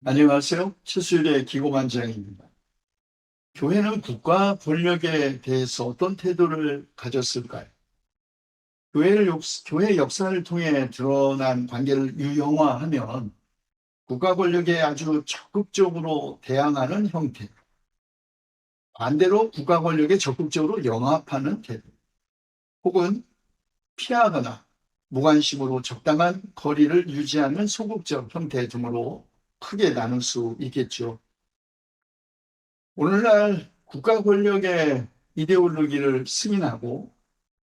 안녕하세요. 최수일의 기고만장입니다. 교회는 국가 권력에 대해서 어떤 태도를 가졌을까요? 교회 역사를 통해 드러난 관계를 유형화하면 국가 권력에 아주 적극적으로 대항하는 형태, 반대로 국가 권력에 적극적으로 영합하는 태도, 혹은 피하거나 무관심으로 적당한 거리를 유지하는 소극적 형태 등으로 크게 나눌 수 있겠죠. 오늘날 국가 권력의 이데올로기를 승인하고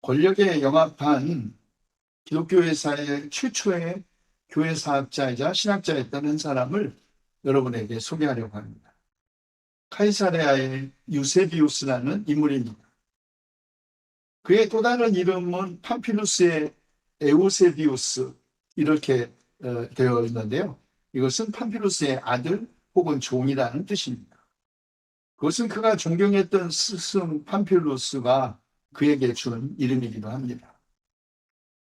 권력에 영합한 기독교회 사의 최초의 교회 사학자이자 신학자였던 한 사람을 여러분에게 소개하려고 합니다. 카이사레아의 유세비우스라는 인물입니다. 그의 또 다른 이름은 팜피루스의 에우세비우스 이렇게 되어 있는데요. 이것은 팜피루스의 아들 혹은 종이라는 뜻입니다. 그것은 그가 존경했던 스승 팜필루스가 그에게 준 이름이기도 합니다.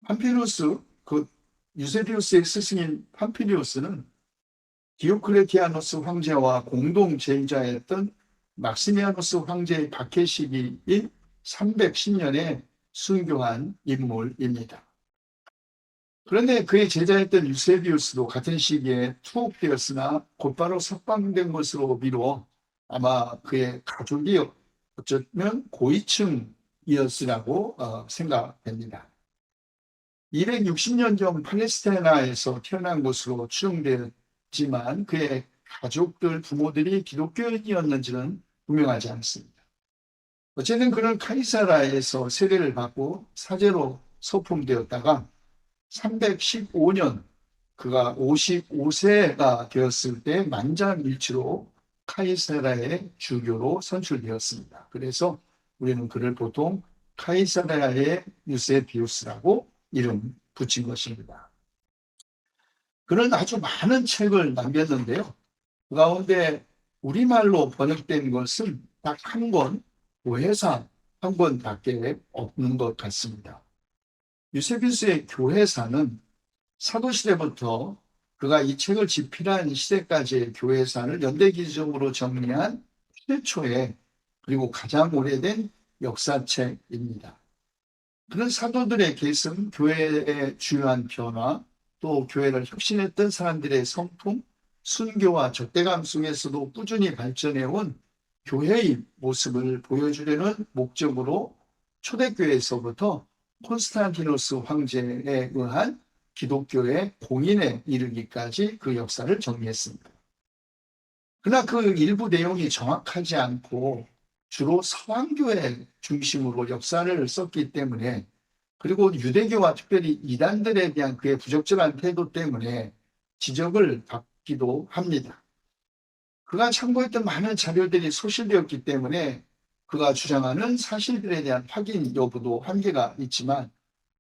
팜필루스, 그 유세비우스의 스승인 팜필리우스는 디오클레티아노스 황제와 공동 제임자였던 막시미아노스 황제의 박해 시기인 310년에 순교한 인물입니다. 그런데 그의 제자였던 유세비우스도 같은 시기에 투옥되었으나 곧바로 석방된 것으로 미루어 아마 그의 가족이 어쩌면 고위층이었으라고 생각됩니다. 260년 전 팔레스타인에서 태어난 것으로 추정되지만 그의 가족들, 부모들이 기독교인이었는지는 분명하지 않습니다. 어쨌든 그는 카이사라에서 세례를 받고 사제로 소품되었다가 315년 그가 55세가 되었을 때 만장일치로 카이사라의 주교로 선출되었습니다. 그래서 우리는 그를 보통 카이사라의 유세비우스라고 이름 붙인 것입니다. 그는 아주 많은 책을 남겼는데요. 그 가운데 우리말로 번역된 것은 딱 한 권, 교회사 한 권밖에 없는 것 같습니다. 유세비우스의 교회사는 사도시대부터 그가 이 책을 집필한 시대까지의 교회사를 연대기적으로 정리한 최초의 그리고 가장 오래된 역사책입니다. 그는 사도들의 계승, 교회의 주요한 변화, 또 교회를 혁신했던 사람들의 성품, 순교와 적대감 속에서도 꾸준히 발전해온 교회의 모습을 보여주려는 목적으로 초대교회에서부터 콘스탄티노스 황제에 의한 기독교의 공인에 이르기까지 그 역사를 정리했습니다. 그러나 그 일부 내용이 정확하지 않고 주로 서방교회 중심으로 역사를 썼기 때문에, 그리고 유대교와 특별히 이단들에 대한 그의 부적절한 태도 때문에 지적을 받기도 합니다. 그가 참고했던 많은 자료들이 소실되었기 때문에 그가 주장하는 사실들에 대한 확인 여부도 한계가 있지만,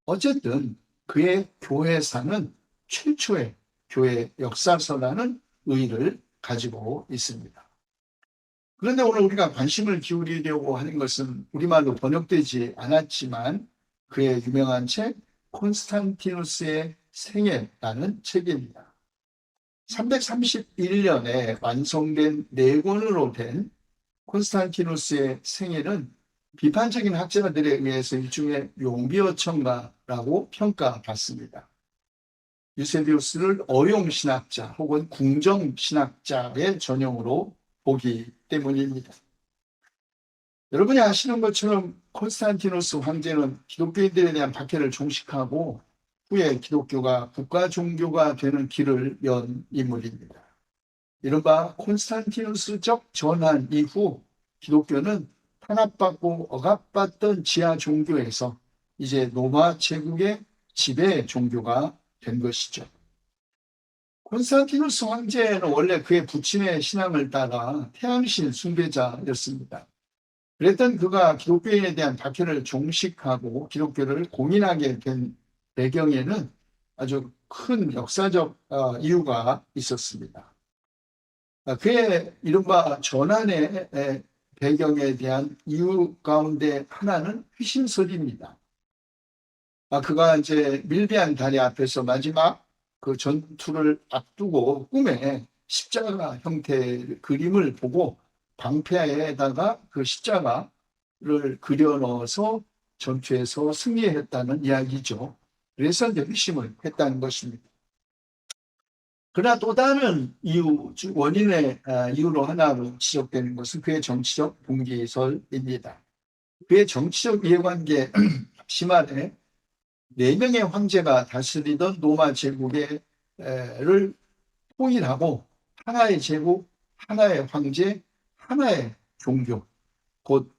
어쨌든 그의 교회사는 최초의 교회 역사서라는 의의를 가지고 있습니다. 그런데 오늘 우리가 관심을 기울이려고 하는 것은 우리말로 번역되지 않았지만 그의 유명한 책 콘스탄티누스의 생애라는 책입니다. 331년에 완성된 4권으로 된 콘스탄티누스의 생애는 비판적인 학자들에 의해서 일종의 용비어천가라고 평가받습니다. 유세비우스를 어용신학자 혹은 궁정신학자의 전형으로 보기 때문입니다. 여러분이 아시는 것처럼 콘스탄티누스 황제는 기독교인들에 대한 박해를 종식하고 후에 기독교가 국가 종교가 되는 길을 연 인물입니다. 이른바 콘스탄티누스적 전환 이후 기독교는 탄압받고 억압받던 지하 종교에서 이제 로마 제국의 지배 종교가 된 것이죠. 콘스탄티누스 황제는 원래 그의 부친의 신앙을 따라 태양신 숭배자였습니다. 그랬던 그가 기독교인에 대한 박해를 종식하고 기독교를 공인하게 된 배경에는 아주 큰 역사적 이유가 있었습니다. 그의 이른바 전환의 배경에 대한 이유 가운데 하나는 회심설입니다. 그가 이제 밀비한 다리 앞에서 마지막 그 전투를 앞두고 꿈에 십자가 형태의 그림을 보고 방패에다가 그 십자가를 그려 넣어서 전투에서 승리했다는 이야기죠. 그래서 이제 회심을 했다는 것입니다. 그러나 또 다른 이유, 원인의 이유로 하나로 지적되는 것은 그의 정치적 분기설입니다. 그의 정치적 이해관계 심한에 4명의 황제가 다스리던 로마 제국을 통일하고 하나의 제국, 하나의 황제, 하나의 종교, 곧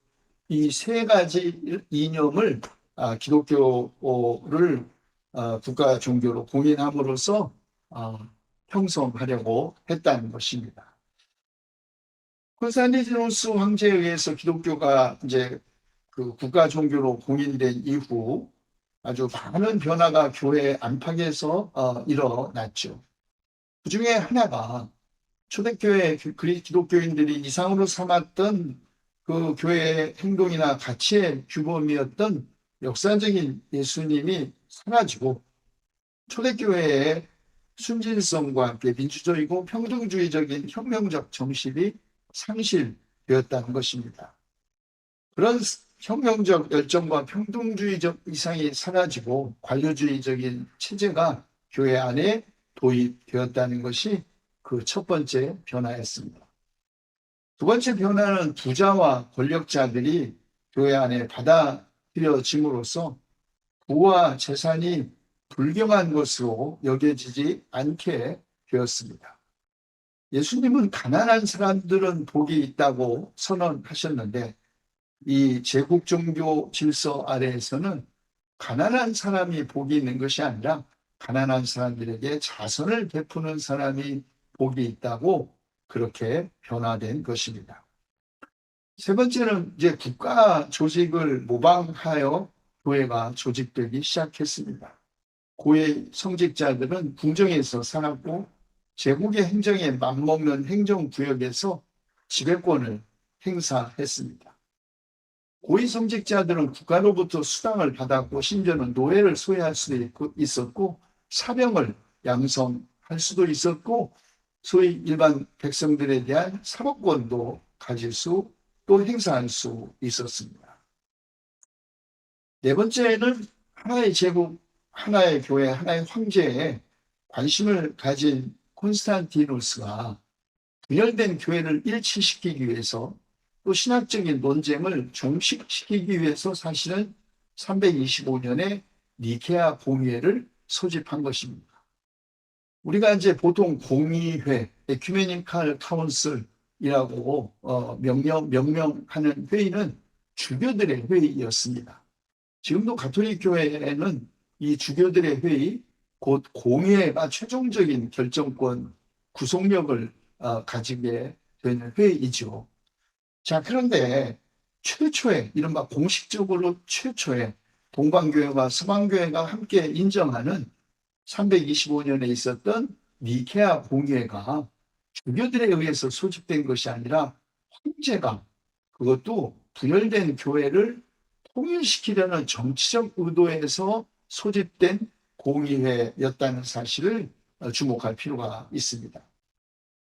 이 3가지 이념을 기독교를 국가 종교로 공인함으로써 형성하려고 했다는 것입니다. 콘스탄티누스 황제에 의해서 기독교가 이제 그 국가 종교로 공인된 이후 아주 많은 변화가 교회 안팎에서 일어났죠. 그 중에 하나가 초대교회 기독교인들이 이상으로 삼았던 그 교회의 행동이나 가치의 규범이었던 역사적인 예수님이 사라지고 초대교회의 순진성과 함께 민주적이고 평등주의적인 혁명적 정신이 상실되었다는 것입니다. 그런 혁명적 열정과 평등주의적 이상이 사라지고 관료주의적인 체제가 교회 안에 도입되었다는 것이 그 첫 번째 변화였습니다. 두 번째 변화는 부자와 권력자들이 교회 안에 받아들여짐으로써 부와 재산이 불경한 것으로 여겨지지 않게 되었습니다. 예수님은 가난한 사람들은 복이 있다고 선언하셨는데 이 제국 종교 질서 아래에서는 가난한 사람이 복이 있는 것이 아니라 가난한 사람들에게 자선을 베푸는 사람이 복이 있다고 그렇게 변화된 것입니다. 세 번째는 이제 국가 조직을 모방하여 교회가 조직되기 시작했습니다. 고의 성직자들은 궁정에서 살았고 제국의 행정에 맞먹는 행정구역에서 지배권을 행사했습니다. 고위 성직자들은 국가로부터 수당을 받았고 심지어는 노예를 소유할 수도 있었고 사병을 양성할 수도 있었고 소위 일반 백성들에 대한 사법권도 가질 수 또 행사할 수 있었습니다. 네 번째는 하나의 제국, 하나의 교회, 하나의 황제에 관심을 가진 콘스탄티누스가 분열된 교회를 일치시키기 위해서 또 신학적인 논쟁을 종식시키기 위해서 사실은 325년에 니케아 공의회를 소집한 것입니다. 우리가 이제 보통 공의회, 에큐메니칼 카운슬이라고 명명하는 회의는 주교들의 회의였습니다. 지금도 가톨릭 교회에는 이 주교들의 회의, 곧 공의회가 최종적인 결정권, 구속력을 가지게 되는 회의이죠. 자, 그런데 최초의, 이른바 공식적으로 최초의 동방교회와 서방교회가 함께 인정하는 325년에 있었던 니케아 공의회가 주교들에 의해서 소집된 것이 아니라 황제가 그것도 분열된 교회를 통일시키려는 정치적 의도에서 소집된 공의회였다는 사실을 주목할 필요가 있습니다.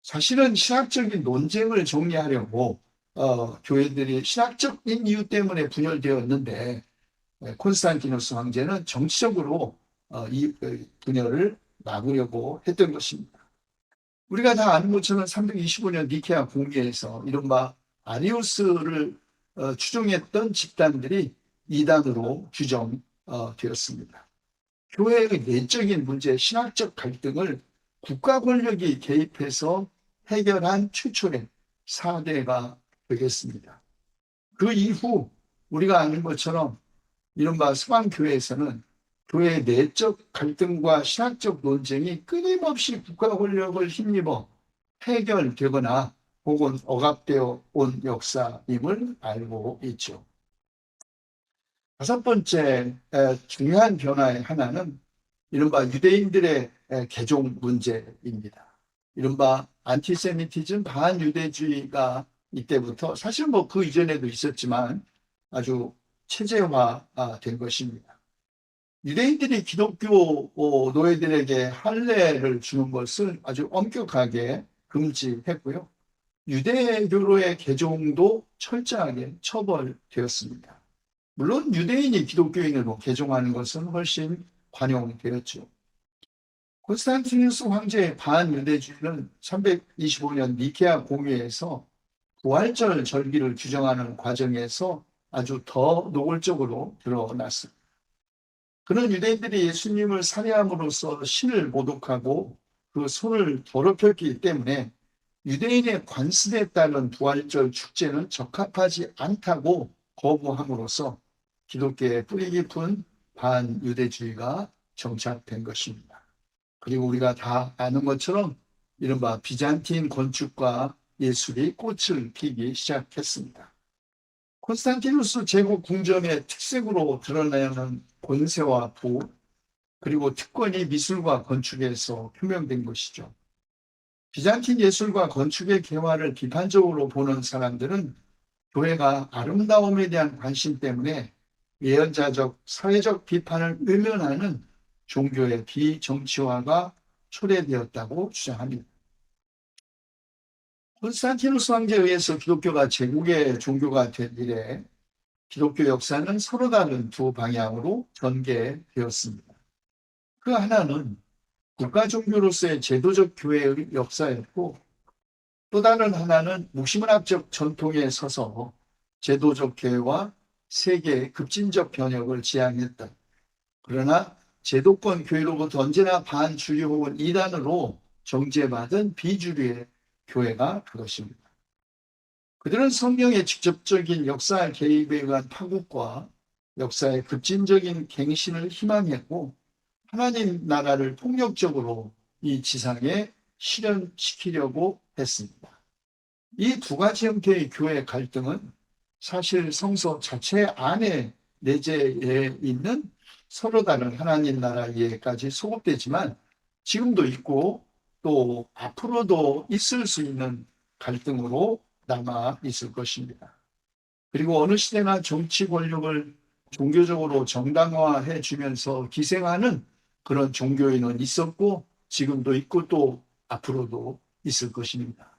사실은 신학적인 논쟁을 정리하려고 교회들이 신학적인 이유 때문에 분열되었는데 콘스탄티누스 황제는 정치적으로 이 분열을 막으려고 했던 것입니다. 우리가 다 아는 것처럼 325년 니케아 공의회에서 이른바 아리우스를 추종했던 집단들이 이단으로 규정되었습니다. 교회의 내적인 문제, 신학적 갈등을 국가 권력이 개입해서 해결한 최초의 사례가 되겠습니다. 그 이후 우리가 아는 것처럼 이른바 서방교회에서는 교회의 내적 갈등과 신학적 논쟁이 끊임없이 국가 권력을 힘입어 해결되거나 혹은 억압되어 온 역사임을 알고 있죠. 다섯 번째 중요한 변화의 하나는 이른바 유대인들의 개종 문제입니다. 이른바 안티세미티즘, 반유대주의가 이때부터 사실 뭐 그 이전에도 있었지만 아주 체제화된 것입니다. 유대인들이 기독교 노예들에게 할례를 주는 것을 아주 엄격하게 금지했고요. 유대교로의 개종도 철저하게 처벌되었습니다. 물론 유대인이 기독교인으로 개종하는 것은 훨씬 관용되었죠. 콘스탄티누스 황제의 반유대주의는 325년 니케아 공회에서 부활절 절기를 규정하는 과정에서 아주 더 노골적으로 드러났습니다. 그는 유대인들이 예수님을 살해함으로써 신을 모독하고 그 손을 더럽혔기 때문에 유대인의 관습에 따른 부활절 축제는 적합하지 않다고 거부함으로써 기독교의 뿌리 깊은 반유대주의가 정착된 것입니다. 그리고 우리가 다 아는 것처럼 이른바 비잔틴 건축과 예술이 꽃을 피기 시작했습니다. 콘스탄티누스 제국 궁정의 특색으로 드러나는 권세와 부, 그리고 특권이 미술과 건축에서 표명된 것이죠. 비잔틴 예술과 건축의 개화를 비판적으로 보는 사람들은 교회가 아름다움에 대한 관심 때문에 예언자적, 사회적 비판을 외면하는 종교의 비정치화가 초래되었다고 주장합니다. 콘스탄티누스 황제에 의해서 기독교가 제국의 종교가 된 이래 기독교 역사는 서로 다른 두 방향으로 전개되었습니다. 그 하나는 국가 종교로서의 제도적 교회의 역사였고, 또 다른 하나는 묵시문학적 전통에 서서 제도적 교회와 세계의 급진적 변혁을 지향했다. 그러나 제도권 교회로부터 언제나 반주류 혹은 이단으로 정죄받은 비주류의 교회가 그것입니다. 그들은 성령의 직접적인 역사 개입에 의한 파국과 역사의 급진적인 갱신을 희망했고, 하나님 나라를 폭력적으로 이 지상에 실현시키려고 했습니다. 이 두 가지 형태의 교회 갈등은 사실 성서 자체 안에 내재해 있는 서로 다른 하나님 나라 이해까지 소급되지만 지금도 있고 또 앞으로도 있을 수 있는 갈등으로 남아 있을 것입니다. 그리고 어느 시대나 정치 권력을 종교적으로 정당화해 주면서 기생하는 그런 종교인은 있었고 지금도 있고 또 앞으로도 있을 것입니다.